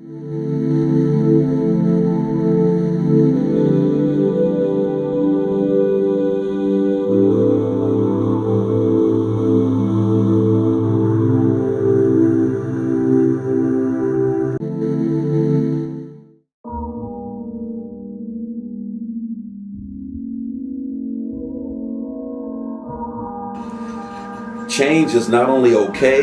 Change is not only okay,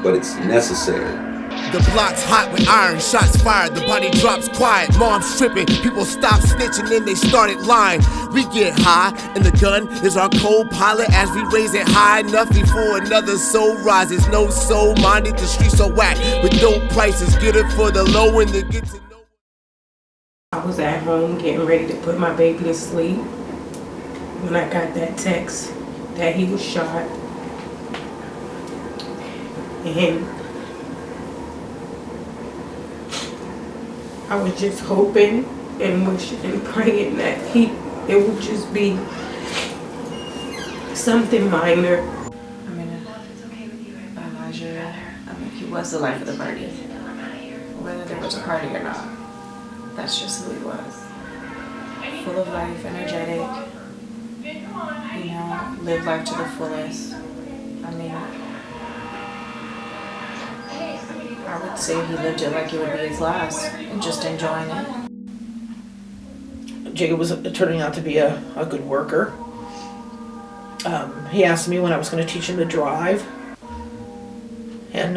but it's necessary. The block's hot with iron, shots fired, the body drops quiet, mom's tripping, people stop snitching and they started lying. We get high, and the gun is our co-pilot as we raise it high enough before another soul rises. No soul minded, the streets are whack with dope prices, get it for the low and the get to know. I was at home getting ready to put my baby to sleep when I got that text that he was shot. And I was just hoping and wishing and praying that it would just be something minor. I mean, Elijah, he was the life of the party. Whether there was a party or not, that's just who he was. Full of life, energetic, live life to the fullest. I mean, I would say he lived it like it would be his last and just enjoying it. Jacob was turning out to be a good worker. He asked me when I was going to teach him to drive. And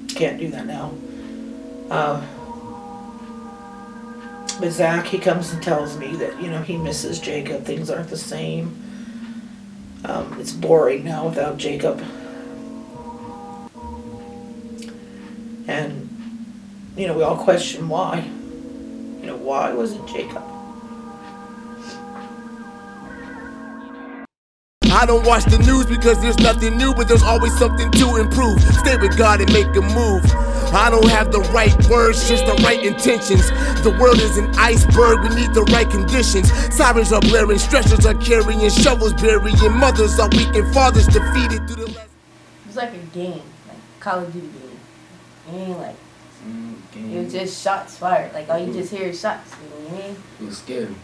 can't do that now. But Zach, he comes and tells me that, he misses Jacob. Things aren't the same. It's boring now without Jacob. And, we all question why. Why wasn't Jacob? I don't watch the news because there's nothing new, but there's always something to improve. Stay with God and make a move. I don't have the right words, just the right intentions. The world is an iceberg, we need the right conditions. Sirens are blaring, stretchers are carrying, shovels burying, mothers are weak and fathers defeated through the last. It was like a game, like Call of Duty game. It ain't like, it was just shots fired. Like all you just hear is shots, you know what I mean? It was scary.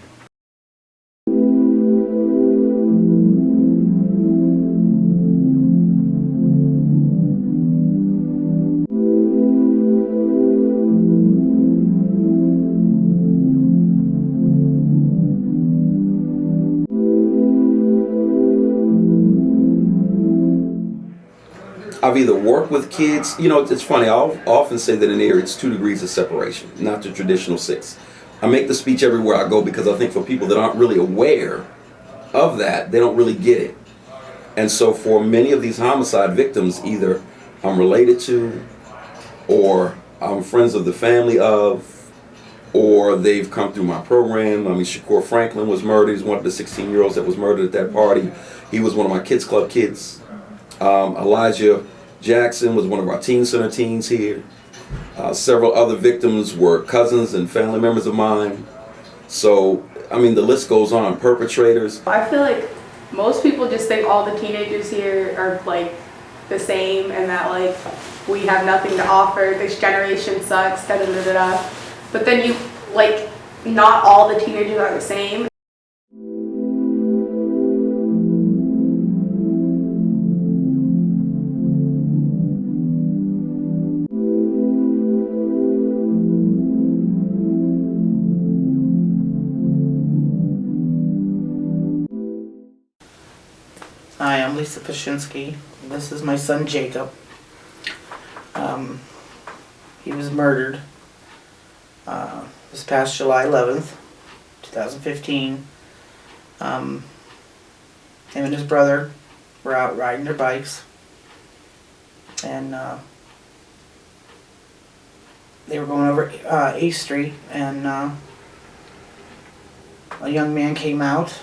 I've either worked with kids, it's funny, I'll often say that in here it's 2 degrees of separation, not the traditional 6. I make the speech everywhere I go because I think for people that aren't really aware of that, they don't really get it. And so for many of these homicide victims, either I'm related to, or I'm friends of the family of, or they've come through my program. Shakur Franklin was murdered. He's one of the 16-year-olds that was murdered at that party. He was one of my Kids Club kids. Elijah Jackson was one of our teen center teens here. Several other victims were cousins and family members of mine. So, the list goes on. Perpetrators. I feel like most people just think all the teenagers here are like the same and that like we have nothing to offer. This generation sucks, da da da da da. But then not all the teenagers are the same. Hi, I'm Lisa Pashinsky. This is my son Jacob. He was murdered this past July 11th, 2015. Him and his brother were out riding their bikes, and they were going over 8th Street, and a young man came out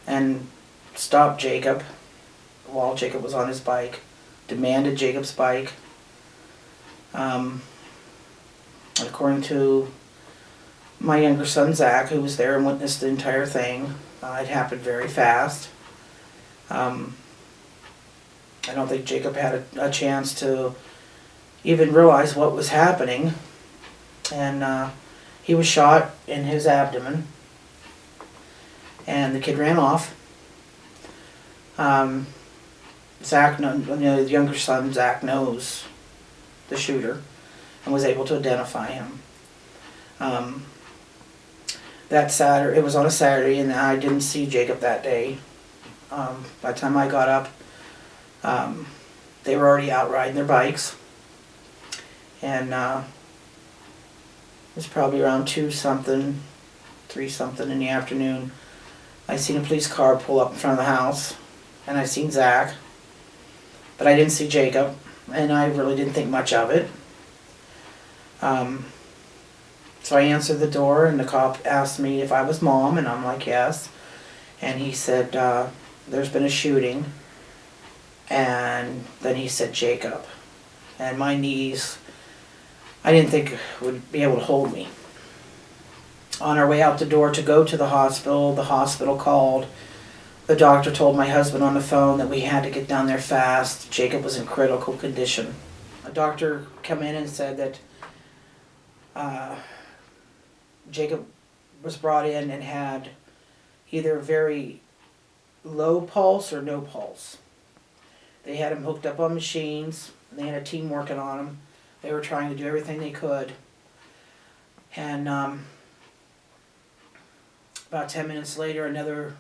and stopped Jacob while Jacob was on his bike, demanded Jacob's bike. According to my younger son Zach, who was there and witnessed the entire thing, it happened very fast. I don't think Jacob had a chance to even realize what was happening. And he was shot in his abdomen. And the kid ran off. Zach, the younger son, Zach, knows the shooter and was able to identify him. That Saturday, it was on a Saturday, and I didn't see Jacob that day. By the time I got up, they were already out riding their bikes. And it was probably around 2-something, 3-something in the afternoon. I seen a police car pull up in front of the house, and I seen Zach. But I didn't see Jacob, and I really didn't think much of it. So I answered the door, and the cop asked me if I was Mom, and I'm like, yes. And he said, there's been a shooting. And then he said, Jacob. And my knees, I didn't think would be able to hold me. On our way out the door to go to the hospital called. The doctor told my husband on the phone that we had to get down there fast. Jacob was in critical condition. A doctor came in and said that Jacob was brought in and had either very low pulse or no pulse. They had him hooked up on machines. They had a team working on him. They were trying to do everything they could. And about 10 minutes later, another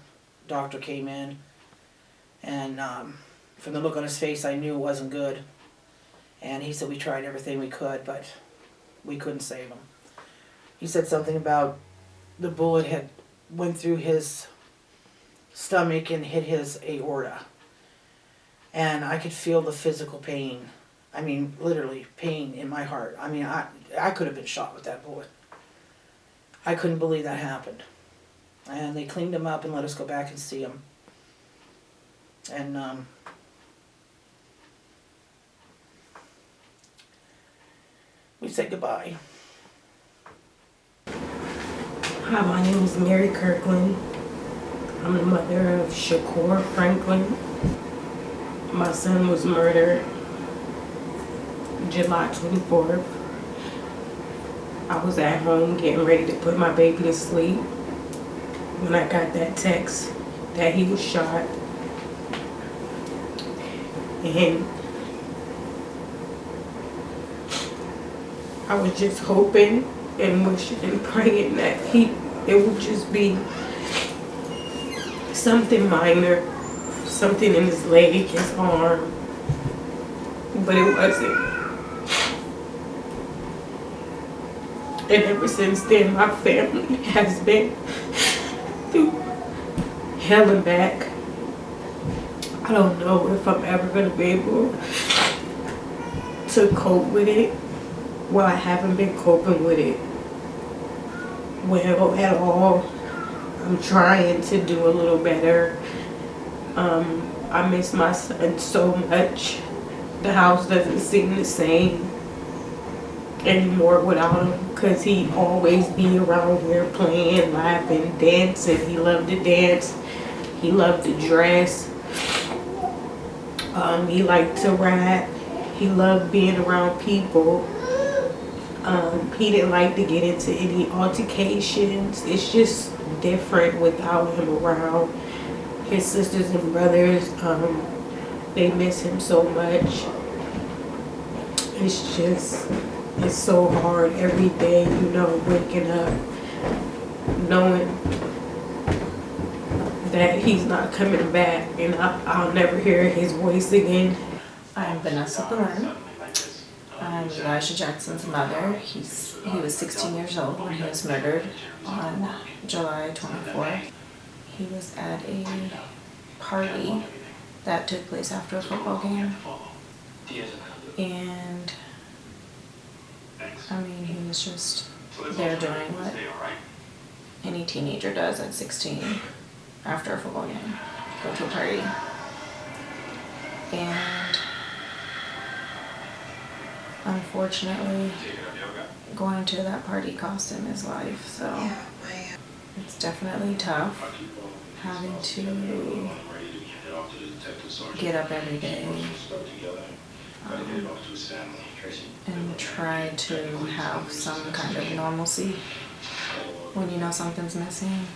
doctor came in. And from the look on his face, I knew it wasn't good. And he said we tried everything we could, but we couldn't save him. He said something about the bullet had went through his stomach and hit his aorta. And I could feel the physical pain. I mean, literally pain in my heart. I mean, I could have been shot with that bullet. I couldn't believe that happened. And they cleaned him up and let us go back and see him. And we said goodbye. Hi, my name is Mary Kirkland. I'm the mother of Shakur Franklin. My son was murdered July 24th. I was at home getting ready to put my baby to sleep when I got that text that he was shot. And I was just hoping and wishing and praying that it would just be something minor, something in his leg, his arm, but it wasn't. And ever since then, my family has been through hell and back. I don't know if I'm ever gonna be able to cope with it. Well, I haven't been coping with it well at all. I'm trying to do a little better. I miss my son so much. The house doesn't seem the same anymore without him, because he'd always be around here playing, laughing, dancing. He loved to dance. He loved to dress. He liked to rap. He loved being around people. He didn't like to get into any altercations. It's just different without him around. His sisters and brothers, they miss him so much. It's so hard every day, you know, waking up, knowing that he's not coming back and I'll never hear his voice again. I'm Vanessa Belen. I'm Elijah Jackson's mother. He was 16 years old when he was murdered on July 24th. He was at a party that took place after a football game. And I mean, he was just there doing what any teenager does at 16 after a football game. Go to a party. And unfortunately, going to that party cost him his life, so it's definitely tough having to get up every day and try to have some kind of normalcy when you know something's missing.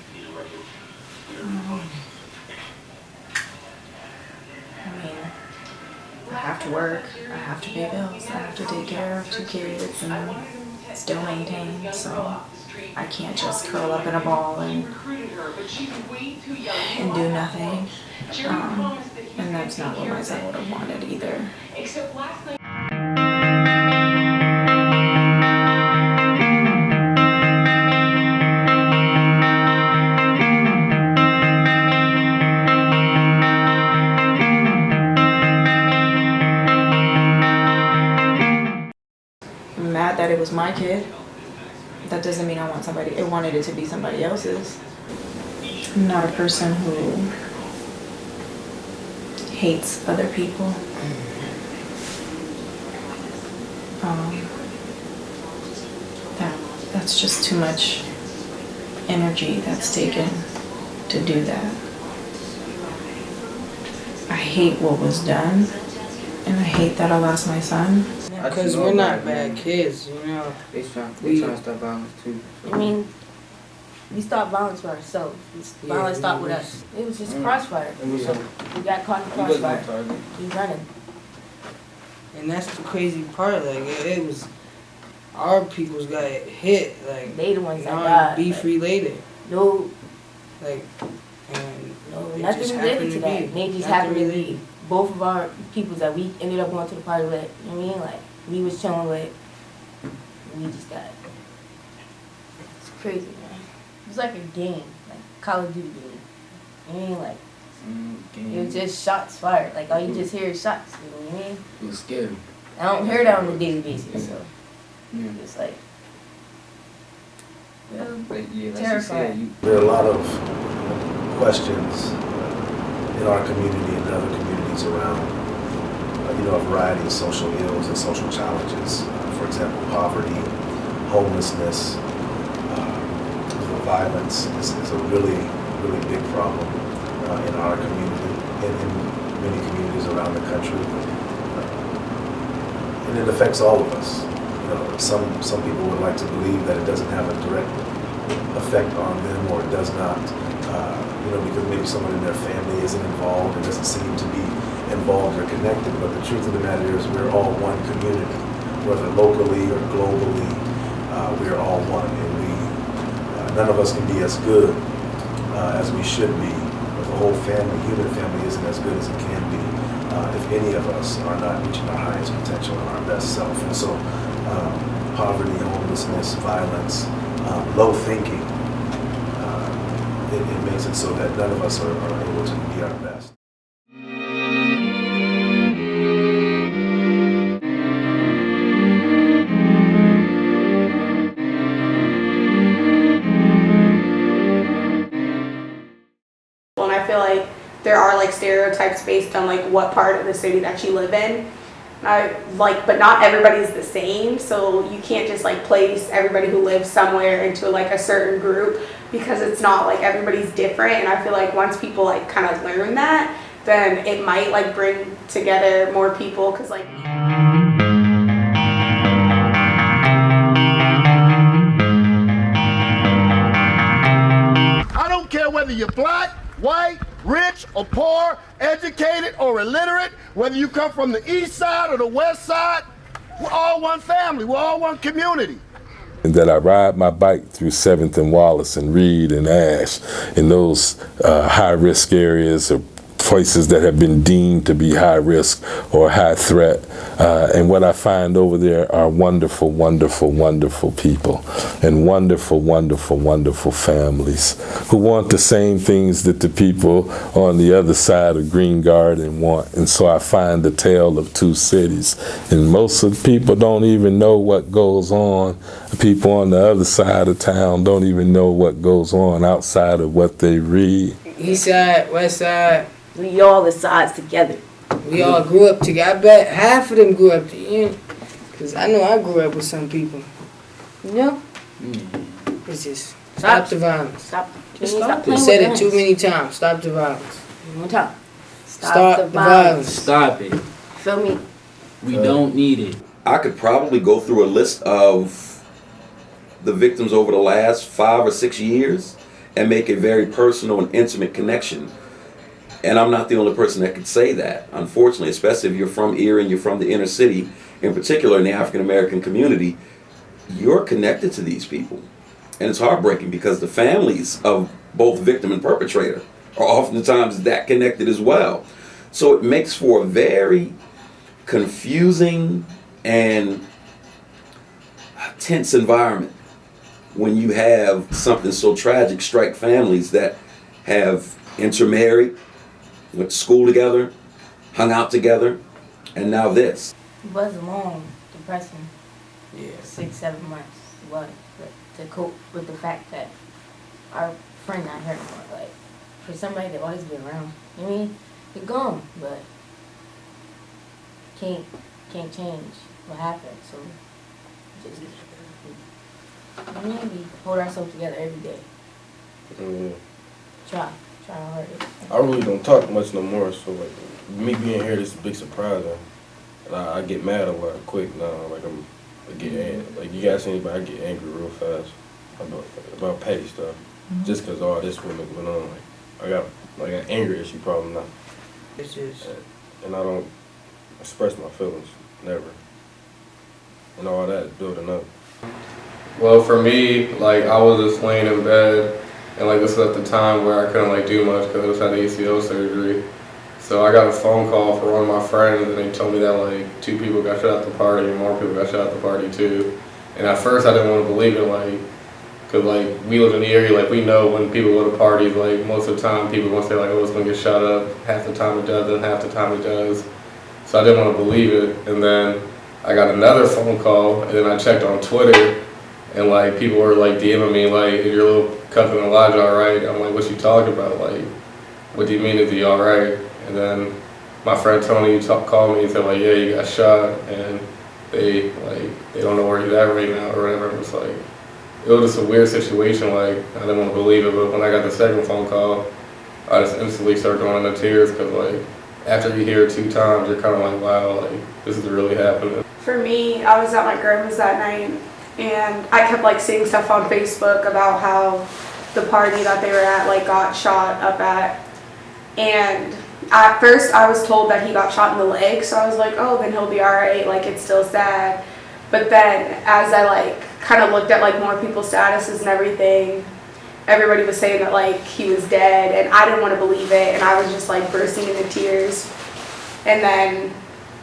I mean, I have to work, I have to pay bills, I have to take care of 2 kids and still maintain, so I can't just curl up in a ball and do nothing. And that's not what my son would have wanted either. I'm mad that it was my kid. That doesn't mean I wanted it to be somebody else's. I'm not a person who hates other people. That's just too much energy that's taken to do that. I hate what was done, and I hate that I lost my son. Because we're not bad kids, you know. They trying to stop violence too. I mean, we stopped violence for ourselves. Violence stopped with us. It was just crossfire. So we got caught in the crossfire. We running. And that's the crazy part. Like it was our peoples got hit. Like They the ones that died. Beef like, related. No, Like and no, it nothing just related happened to to that. be. They just Nothing happened to related. be both of our peoples that we ended up going to the party with. You know what I mean? Like we was chilling with. We just got. It's crazy, man. It's like a game, like Call of Duty game. You know what I mean? Like it was just shots fired. Like all you just hear is shots. You know what I mean? It was scary. I don't hear that on a daily basis, so it's like. Terrifying. There are a lot of questions in our community and other communities around, a variety of social ills and social challenges. For example, poverty, homelessness, violence is a really, really big problem in our community and in many communities around the country. And it affects all of us. Some people would like to believe that it doesn't have a direct effect on them, or it does not, because maybe someone in their family isn't involved and doesn't seem to be involved or connected. But the truth of the matter is we're all one community, whether locally or globally, we're all one. And none of us can be as good as we should be. But the whole human family isn't as good as it can be if any of us are not reaching our highest potential and our best self. And so poverty, homelessness, violence, low thinking, it makes it so that none of us are able to be our best. And I feel like there are like stereotypes based on like what part of the city that you live in. But not everybody's the same, so you can't just like place everybody who lives somewhere into like a certain group, because it's not like everybody's different. And I feel like once people like kind of learn that, then it might like bring together more people, because like I don't care whether you're black, white, rich or poor, educated or illiterate, whether you come from the east side or the west side, we're all one family, we're all one community. And that I ride my bike through 7th and Wallace and Reed and Ash in those high-risk areas or places that have been deemed to be high risk or high threat. And what I find over there are wonderful, wonderful, wonderful people and wonderful, wonderful, wonderful families who want the same things that the people on the other side of Green Garden want. And so I find the tale of two cities. And most of the people don't even know what goes on. The people on the other side of town don't even know what goes on outside of what they read. East side, west side. We all the sides together. We all grew up together. I bet half of them grew up together. Because I know I grew up with some people. You know? It's just stop the violence. Stop. You said it too many times. Stop the violence. One time. Stop the violence. Stop it. Feel me? We don't need it. I could probably go through a list of the victims over the last 5 or 6 years and make a very personal and intimate connection. And I'm not the only person that could say that, unfortunately, especially if you're from Erie and you're from the inner city, in particular in the African American community, you're connected to these people. And it's heartbreaking because the families of both victim and perpetrator are oftentimes that connected as well. So it makes for a very confusing and tense environment when you have something so tragic strike families that have intermarried, went to school together, hung out together, and now this. It was long, depressing. Yeah. 6-7 months. It was, but to cope with the fact that our friend not here anymore, like, for somebody that always been around, I mean, they're gone, but can't change what happened, so just, I mean, we hold ourselves together every day. Try our hardest. I really don't talk much no more, so like me being here, this is a big surprise. And I get mad a lot quick now. Like I get like you guys see anybody, I get angry real fast about petty stuff, just cause all this women going on. Like I got an anger issue problem now. It's just, and I don't express my feelings, never. And all that is building up. Well, for me, like I was just laying in bed. And like this was at the time where I couldn't like do much because I just had ACL surgery. So I got a phone call from one of my friends and they told me that like 2 people got shot at the party and more people got shot at the party too. And at first I didn't want to believe it, like, cause like we live in the area, like we know when people go to parties, like most of the time people want to say like, oh, it's gonna get shot up. Half the time it doesn't, half the time it does. So I didn't want to believe it. And then I got another phone call and then I checked on Twitter and like people were like DMing me like, is your little cousin Elijah alright? I'm like, what you talking about? Like, what do you mean is he alright? And then my friend Tony called me and said like, yeah, you got shot and they don't know where he's at right now or whatever. It was like, it was just a weird situation. Like I didn't want to believe it, but when I got the second phone call, I just instantly started going into tears because like after you hear it 2 times, you're kind of like, wow, like this is really happening. For me, I was at my grandma's that night. And I kept like seeing stuff on Facebook about how the party that they were at like got shot up at. And at first I was told that he got shot in the leg, so I was like, oh, then he'll be alright, like it's still sad. But then as I like kind of looked at like more people's statuses and everything, everybody was saying that like he was dead and I didn't want to believe it and I was just like bursting into tears. And then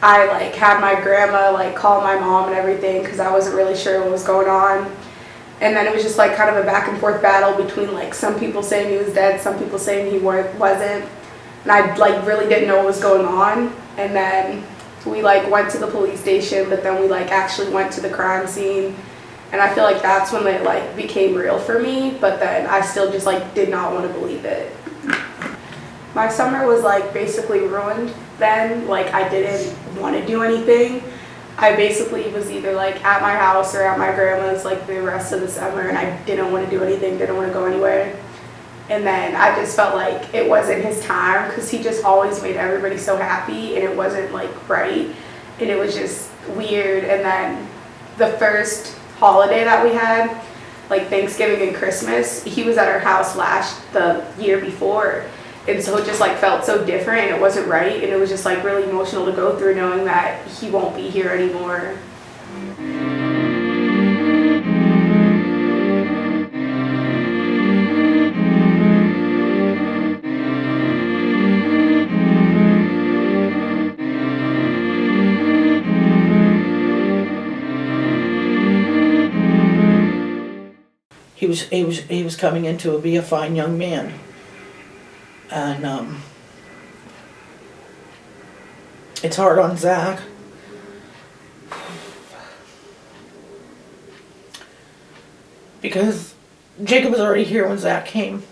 I like had my grandma like call my mom and everything because I wasn't really sure what was going on. And then it was just like kind of a back and forth battle between like some people saying he was dead, some people saying he wasn't. And I like really didn't know what was going on. And then we like went to the police station, but then we like actually went to the crime scene. And I feel like that's when it like became real for me, but then I still just like did not want to believe it. My summer was like basically ruined then. Like I didn't want to do anything. I basically was either like at my house or at my grandma's like the rest of the summer and I didn't want to do anything, didn't want to go anywhere. And then I just felt like it wasn't his time because he just always made everybody so happy and it wasn't like right and it was just weird. And then the first holiday that we had, like Thanksgiving and Christmas, he was at our house the year before. And so it just like felt so different and it wasn't right and it was just like really emotional to go through knowing that he won't be here anymore. He was coming in to be a fine young man. And it's hard on Zach. Because Jacob was already here when Zach came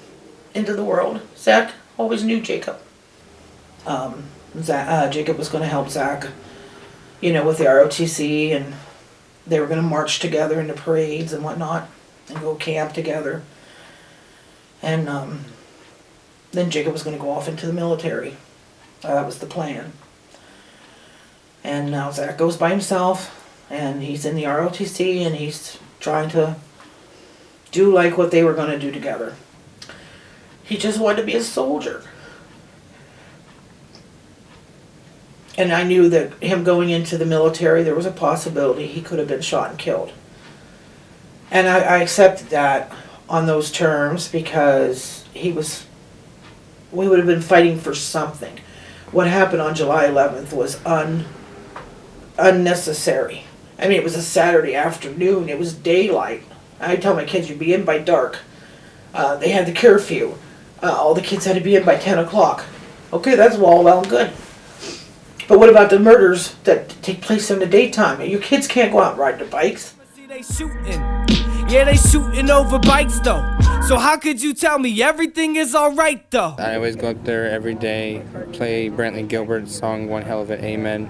into the world. Zach always knew Jacob. Jacob was going to help Zach, you know, with the ROTC, and they were going to march together into parades and whatnot, and go camp together. And then Jacob was going to go off into the military. That was the plan. And now Zach goes by himself, and he's in the ROTC, and he's trying to do like what they were going to do together. He just wanted to be a soldier. And I knew that him going into the military, there was a possibility he could have been shot and killed. And I accepted that on those terms because we would have been fighting for something. What happened on July 11th was unnecessary. I mean, it was a Saturday afternoon. It was daylight. I tell my kids, you'd be in by dark. They had the curfew. All the kids had to be in by 10 o'clock. Okay, that's all well and good. But what about the murders that take place in the daytime? Your kids can't go out and ride their bikes. They shooting. Yeah, they shooting over bikes though. So how could you tell me everything is alright though? I always go up there every day, play Brantley Gilbert's song One Hell of It, Amen.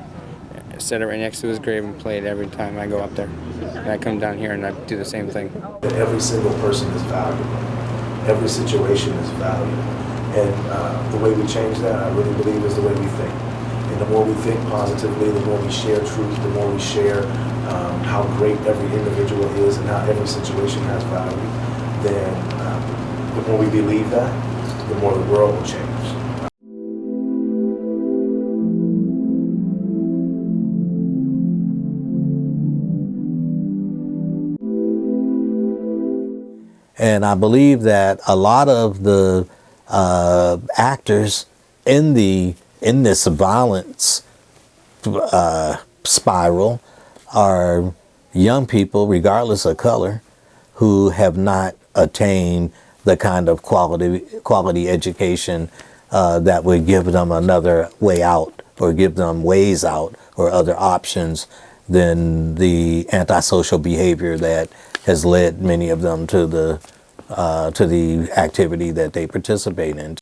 Set it right next to his grave and play it every time I go up there. And I come down here and I do the same thing. Every single person is valuable. Every situation is valuable. And the way we change that, I really believe, is the way we think. And the more we think positively, the more we share truth, the more we share how great every individual is and how every situation has value, then the more we believe that, the more the world will change. And I believe that a lot of the actors in this violence spiral are young people, regardless of color, who have not attained the kind of quality education that would give them another way out, or give them ways out, or other options than the antisocial behavior that has led many of them to the activity that they participate in.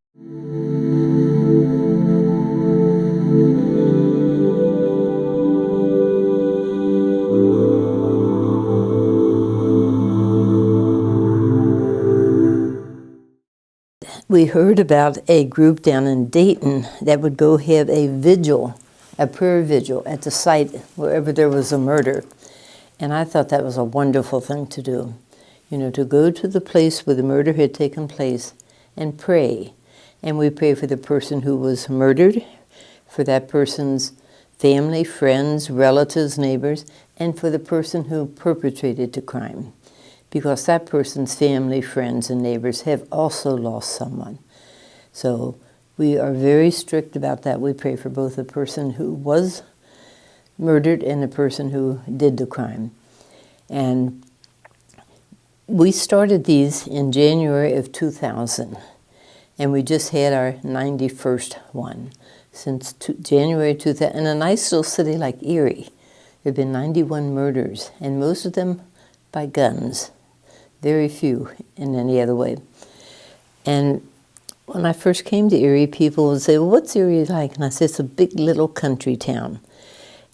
We heard about a group down in Dayton that would go have a vigil, a prayer vigil at the site wherever there was a murder. And I thought that was a wonderful thing to do. You know, to go to the place where the murder had taken place and pray. And we pray for the person who was murdered, for that person's family, friends, relatives, neighbors, and for the person who perpetrated the crime. Because that person's family, friends, and neighbors have also lost someone. So we are very strict about that. We pray for both the person who was murdered and the person who did the crime. And we started these in January of 2000, and we just had our 91st one since January 2000. In a nice little city like Erie, there have been 91 murders, and most of them by guns. Very few in any other way. And when I first came to Erie, people would say, well, what's Erie like? And I said, it's a big little country town.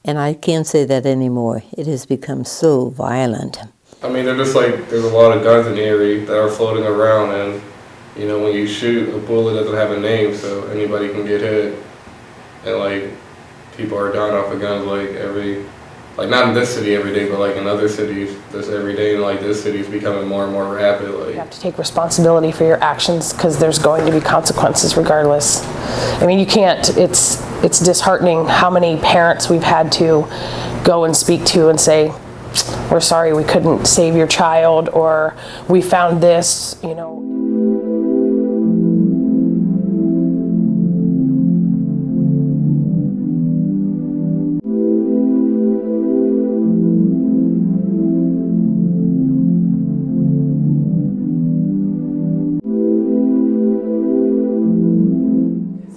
And I can't say that anymore. It has become so violent. I mean, they're just like, there's a lot of guns in Erie that are floating around, and, you know, when you shoot, a bullet doesn't have a name, so anybody can get hit. And, like, people are dying off of guns, like, not in this city every day, but, like, in other cities, this every day, and, like, this city is becoming more and more rapid. Like, you have to take responsibility for your actions, because there's going to be consequences regardless. I mean, you can't, it's disheartening how many parents we've had to go and speak to and say, we're sorry we couldn't save your child, or we found this, you know.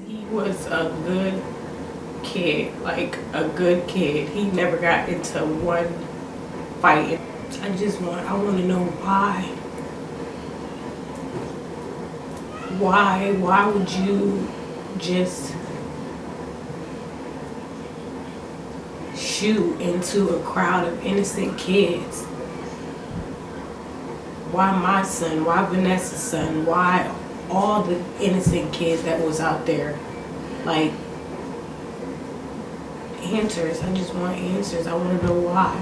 He was a good kid, like a good kid. He never got into one fight. I want to know why. Why would you just shoot into a crowd of innocent kids? Why my son? Why Vanessa's son? Why all the innocent kids that was out there? Like, answers. I just want answers. I want to know why.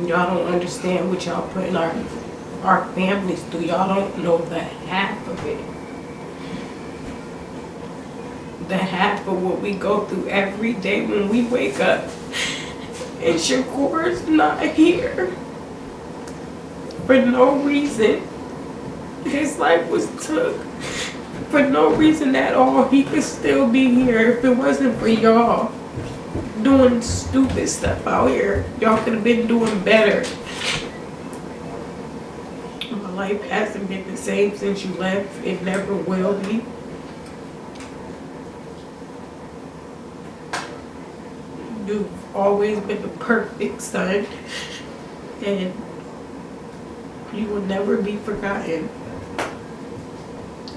Y'all don't understand what y'all putting our families through. Y'all don't know the half of it. The half of what we go through every day when we wake up. And Shakur's not here. For no reason. His life was took. For no reason at all. He could still be here if it wasn't for y'all doing stupid stuff out here. Y'all could have been doing better. My life hasn't been the same since you left. It never will be. You've always been the perfect son, and you will never be forgotten.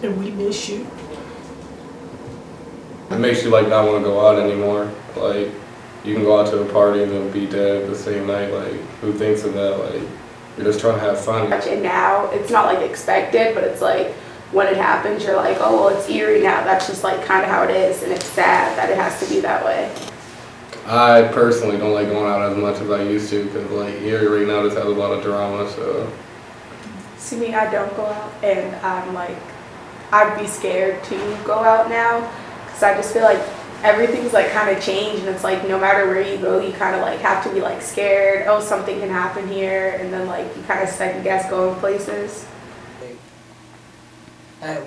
And we miss you. It makes you like not want to go out anymore. Like, you can go out to a party and then be dead the same night. Like, who thinks of that? Like, you're just trying to have fun. And now it's not like expected, but it's like when it happens, you're like, oh, well, it's eerie now. That's just like kind of how it is, and it's sad that it has to be that way. I personally don't like going out as much as I used to because, like, Erie right now just has a lot of drama, so. See me, I don't go out, and I'm like, I'd be scared to go out now because I just feel like everything's like kind of changed, and it's like no matter where you go, you kind of like have to be like scared. Oh, something can happen here, and then like you kind of second guess going places.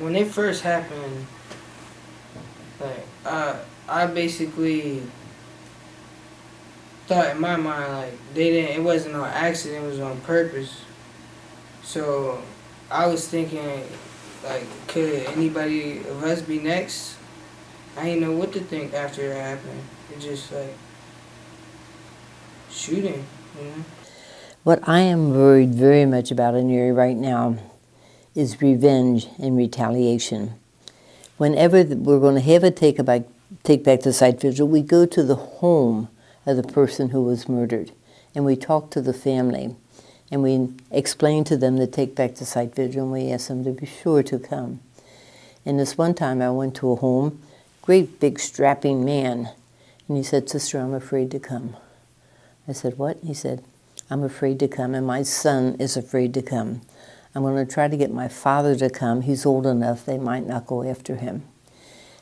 When it first happened, like I basically thought in my mind like it wasn't on accident, it was on purpose. So I was thinking like, could anybody of us be next? I didn't know what to think after it happened. It just like shooting, you know. What I am worried very much about in Erie right now is revenge and retaliation. Whenever we're going to have a take back the site vigil, we go to the home of the person who was murdered, and we talk to the family, and we explain to them the take back the site vigil, and we ask them to be sure to come. And this one time I went to a home, great big strapping man, and he said, "Sister, I'm afraid to come." I said, "What?" He said, "I'm afraid to come, and my son is afraid to come. I'm going to try to get my father to come. He's old enough, they might not go after him."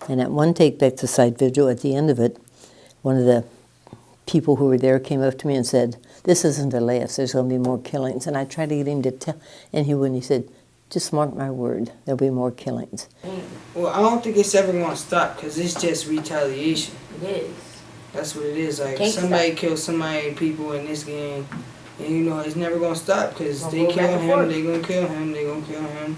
And at one take back the site vigil, at the end of it, one of the people who were there came up to me and said, "This isn't the last, there's going to be more killings." And I tried to get him to tell, and he wouldn't. He said, "Just mark my word, there'll be more killings." Well, I don't think it's ever going to stop because it's just retaliation. It is. That's what it is. Like, Can't somebody stop. kills somebody, people in this game, and you know, it's never going to stop because Gonna they go back kill and him, forth. they going to kill him, they going to kill him.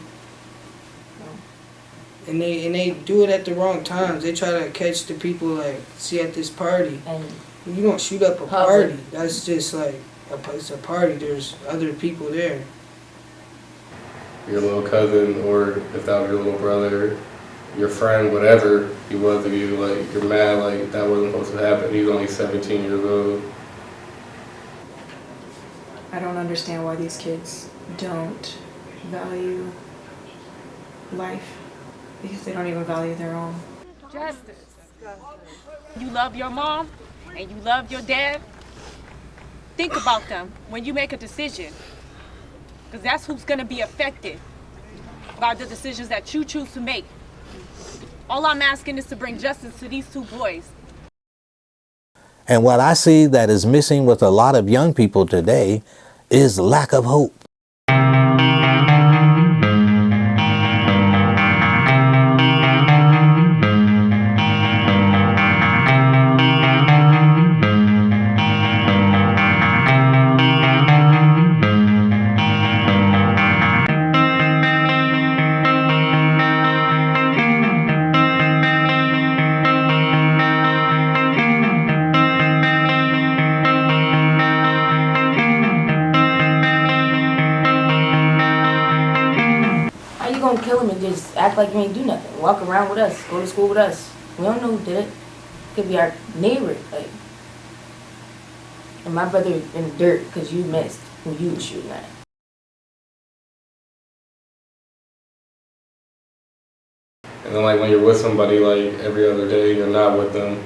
And they do it at the wrong times. They try to catch the people, like, see at this party. And You don't shoot up a Public. party. That's just like, it's a party. There's other people there. Your little cousin, or if that was your little brother, your friend, whatever he was to you, like, you're mad, like, that wasn't supposed to happen. He's only 17 years old. I don't understand why these kids don't value life because they don't even value their own. Justice. You love your mom and you love your dad. Think about them when you make a decision, because that's who's going to be affected by the decisions that you choose to make. All I'm asking is to bring justice to these two boys. And what I see that is missing with a lot of young people today is lack of hope. How you gonna kill him and just act like you ain't do nothing? Walk around with us, go to school with us. We don't know who did it. Could be our neighbor, like. And my brother in the dirt because you missed who you was shooting at. And then like when you're with somebody like every other day, you're not with them.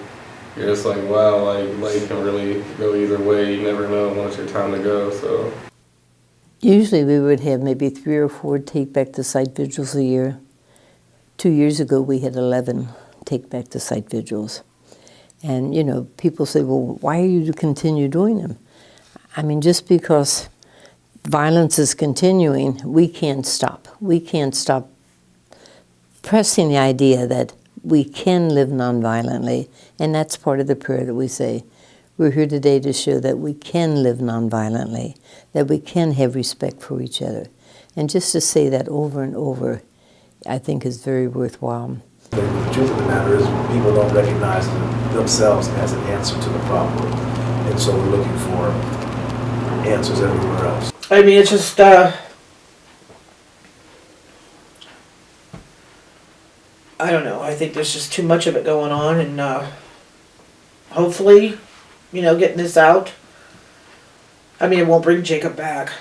You're just like, wow, like life can really go either way. You never know when it's your time to go. So usually we would have maybe 3 or 4 take back to site vigils a year. 2 years ago we had 11 take back to site vigils. And you know, people say, well, why are you to continue doing them? I mean, just because violence is continuing, we can't stop. We can't stop pressing the idea that we can live nonviolently, and that's part of the prayer that we say. We're here today to show that we can live nonviolently, that we can have respect for each other. And just to say that over and over, I think is very worthwhile. The truth of the matter is people don't recognize themselves as an answer to the problem. And so we're looking for answers everywhere else. I mean, it's just, I don't know. I think there's just too much of it going on, and hopefully, you know, getting this out. I mean, it won't bring Jacob back,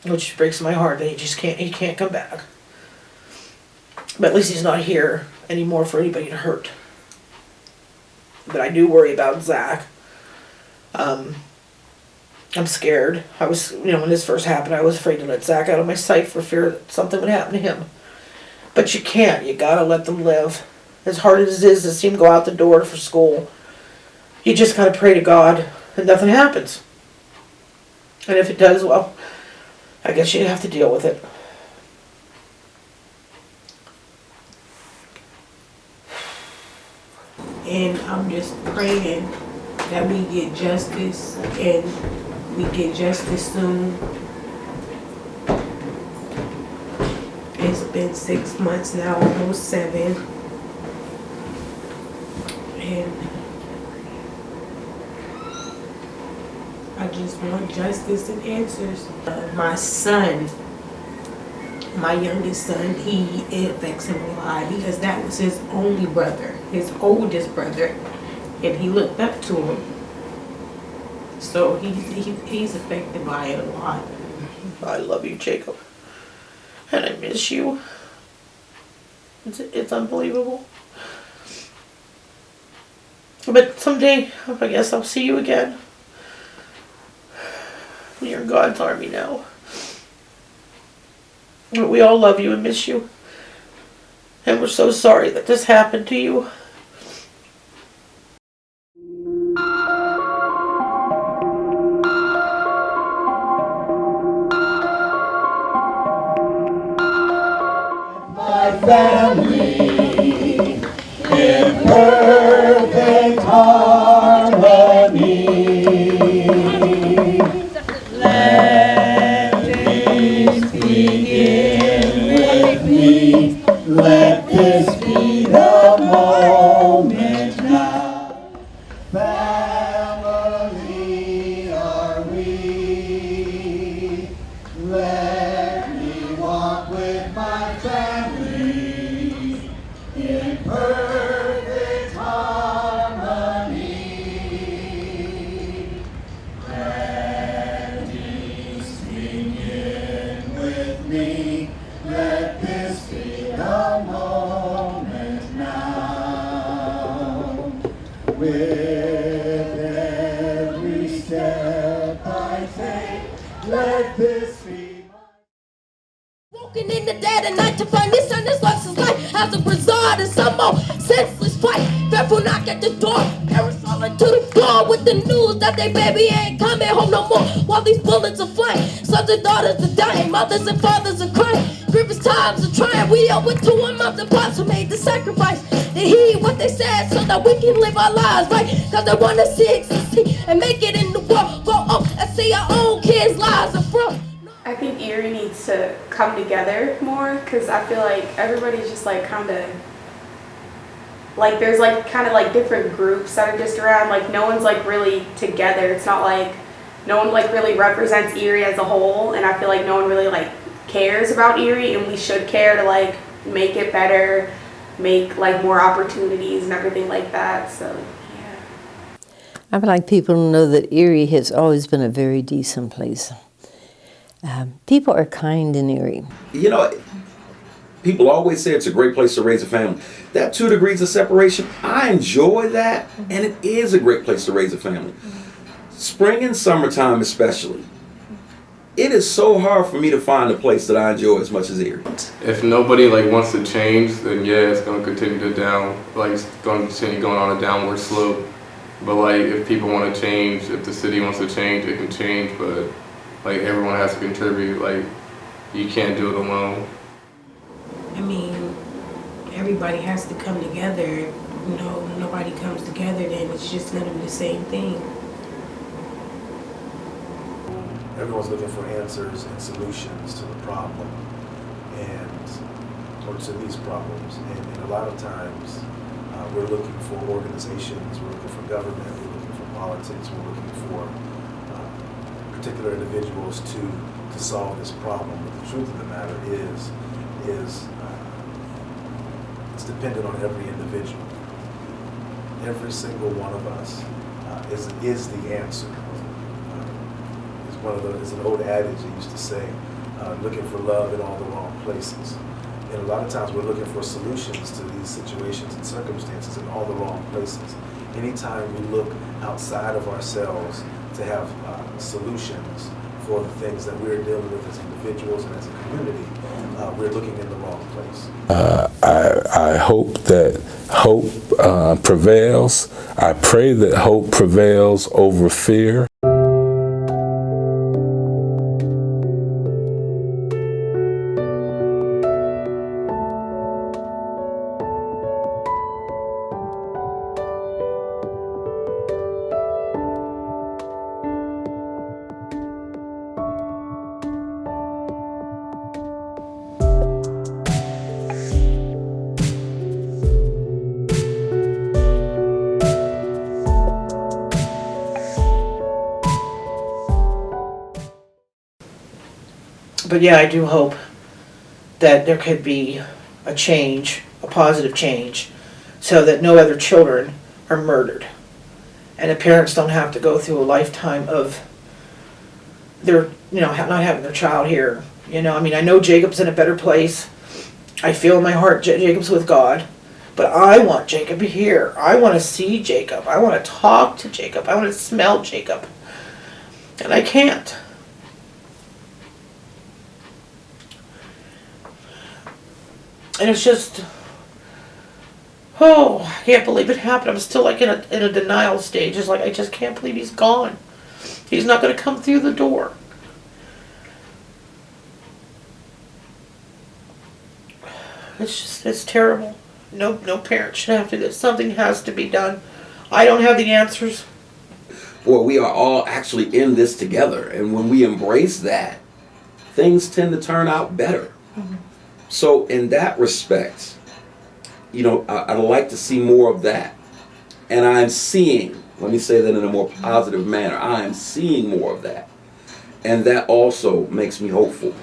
which breaks my heart that he can't come back. But at least he's not here anymore for anybody to hurt. But I do worry about Zach. I'm scared. I was, you know, when this first happened, I was afraid to let Zach out of my sight for fear that something would happen to him. But you can't. You gotta let them live. As hard as it is to see him go out the door for school, you just gotta pray to God that nothing happens. And if it does, well, I guess you have to deal with it. And I'm just praying that we get justice, and we get justice soon. It's been 6 months now, almost 7. And I just want justice and answers. My son, my youngest son, it affects him a lot because that was his only brother, his oldest brother, and he looked up to him. So he's affected by it a lot. I love you, Jacob. And I miss you. It's unbelievable. But someday, I guess I'll see you again. You're in God's army now. But we all love you and miss you. And we're so sorry that this happened to you. Family in perfect harmony. Let peace begin with me. Let this be the moment now. Family are we. Let me walk with my family in perfect harmony. Let peace begin with me. Let this be the moment now. With every step I take, let this be. Walking in the dead of night to find his son, his lost his life as a bizarre and some more senseless fight. Fearful knock at the door, parents falling to the floor with the news that their baby ain't coming home no more. While these bullets are flying, sons and daughters are dying, mothers and fathers are crying. Grievous times are trying, we owe it to our moms and pops who made the sacrifice. They heed what they said so that we can live our lives right. Cause they wanna see it succeed and make it in the world. Go on and see our own kids' lives up front. I think Erie needs to come together more because I feel like everybody's just like kind of like there's like kind of like different groups that are just around, like no one's like really together. It's not like no one like really represents Erie as a whole, and I feel like no one really like cares about Erie, and we should care to like make it better, make like more opportunities and everything like that. So I would like people to know that Erie has always been a very decent place. People are kind in Erie. You know, people always say it's a great place to raise a family. That 2 degrees of separation, I enjoy that, and it is a great place to raise a family. Spring and summertime especially. It is so hard for me to find a place that I enjoy as much as Erie. If nobody like wants to change, then yeah, it's gonna continue to it's gonna continue going on a downward slope. But like, if people want to change, if the city wants to change, it can change. But like, everyone has to contribute. Like, you can't do it alone. I mean, everybody has to come together. You know, nobody comes together, then it's just gonna be the same thing. Everyone's looking for answers and solutions to the problem, or to these problems. And a lot of times, we're looking for organizations, we're looking for government, we're looking for politics, we're looking for particular individuals to solve this problem. But the truth of the matter is it's dependent on every individual. Every single one of us is the answer. It's an old adage I used to say, looking for love in all the wrong places. And a lot of times we're looking for solutions to these situations and circumstances in all the wrong places. Anytime we look outside of ourselves to have solutions for the things that we're dealing with as individuals and as a community, we're looking in the wrong place. I hope that hope prevails. I pray that hope prevails over fear. But yeah, I do hope that there could be a change, a positive change, so that no other children are murdered. And the parents don't have to go through a lifetime of their, not having their child here. I mean, I know Jacob's in a better place. I feel in my heart Jacob's with God. But I want Jacob here. I want to see Jacob. I want to talk to Jacob. I want to smell Jacob. And I can't. And it's just, I can't believe it happened. I'm still like in a denial stage. It's like, I just can't believe he's gone. He's not going to come through the door. It's terrible. No parent should have to do this. Something has to be done. I don't have the answers. Boy, we are all actually in this together. And when we embrace that, things tend to turn out better. Mm-hmm. So in that respect, I'd like to see more of that. And I'm seeing, let me say that in a more positive manner, I am seeing more of that. And that also makes me hopeful.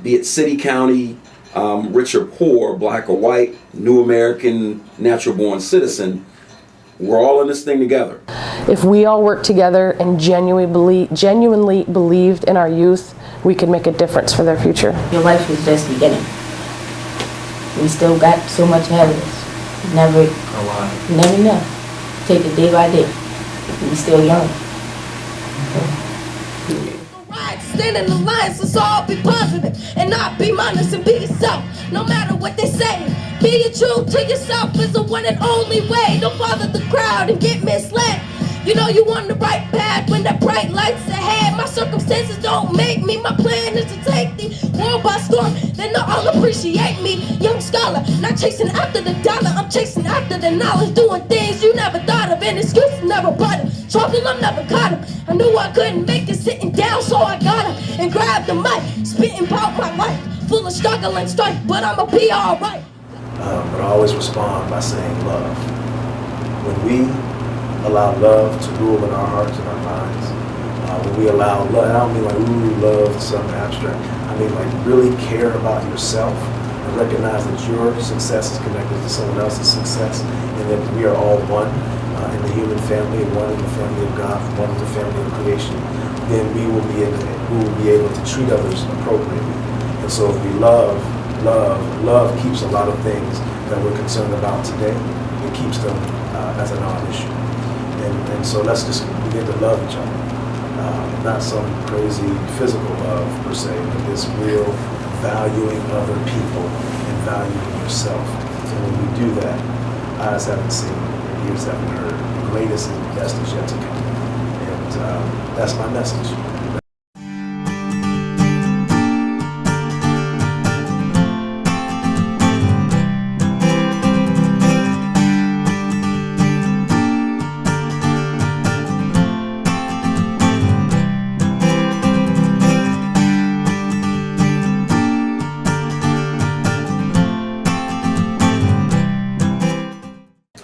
Be it city, county, rich or poor, black or white, new American, natural born citizen, we're all in this thing together. If we all work together and genuinely believed in our youth, we can make a difference for their future. Your life is just beginning. We still got so much ahead of us. Never know. Take it day by day. We still young. Stand in the lines, let's all be positive and not be mindless and be yourself. No matter what they say, be true to yourself is the one and only way. Don't bother the crowd and get misled. You know you on the right path when the bright lights ahead. My circumstances don't make me. My plan is to take the world by storm. Then they'll all appreciate me. Young scholar, not chasing after the dollar. I'm chasing after the knowledge. Doing things you never thought of. And excuses never brought them. Trouble, I'm never caught him. I knew I couldn't make it sitting down, so I got him and grabbed the mic. Spitting about my life. Full of struggle and strife, but I'ma be alright. But I always respond by saying love. When we allow love to rule in our hearts and our minds, when we allow love, I don't mean like, ooh, love is something abstract. I mean like really care about yourself and recognize that your success is connected to someone else's success and that we are all one in the human family and one in the family of God, one in the family of creation, then we will be able to treat others appropriately. And so if we love Love keeps a lot of things that we're concerned about today. It keeps them as a non-issue. And so let's just begin to love each other. Not some crazy physical love per se, but this real valuing other people and valuing yourself. And when we do that, eyes haven't seen, ears haven't heard. The greatest and best is yet to come. And that's my message.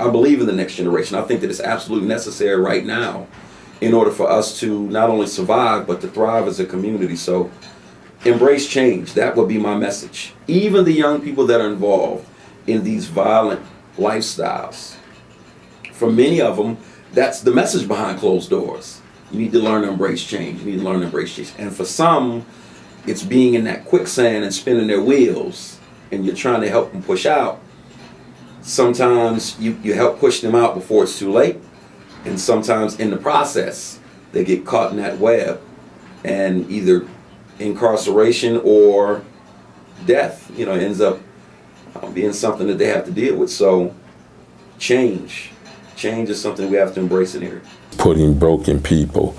I believe in the next generation. I think that it's absolutely necessary right now in order for us to not only survive, but to thrive as a community. So embrace change. That would be my message. Even the young people that are involved in these violent lifestyles, for many of them, that's the message behind closed doors. You need to learn to embrace change. You need to learn to embrace change. And for some, it's being in that quicksand and spinning their wheels, and you're trying to help them push out. Sometimes you help push them out before it's too late, and sometimes in the process they get caught in that web, and either incarceration or death, ends up being something that they have to deal with. So change is something we have to embrace in here. Putting broken people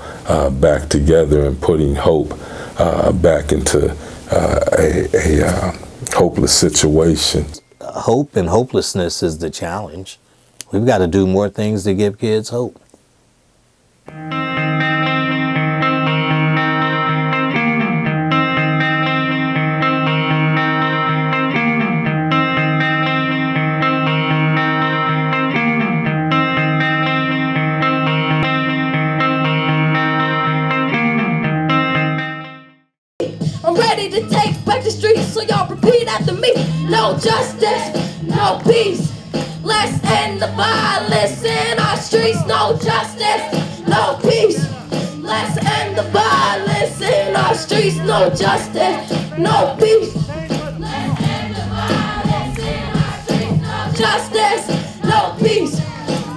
back together and putting hope back into a hopeless situation. Hope and hopelessness is the challenge. We've got to do more things to give kids hope. I'm ready to take back the streets, so y'all repeat after me. No justice, no peace. Let's end the violence in our streets. No justice, no peace. Let's end the violence in our streets. No justice, no peace. Let's end the violence in our streets. No justice, no peace.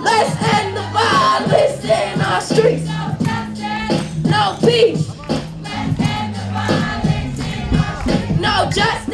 Let's end the violence in our streets. No justice, no peace. Let's end the violence in our streets. No justice.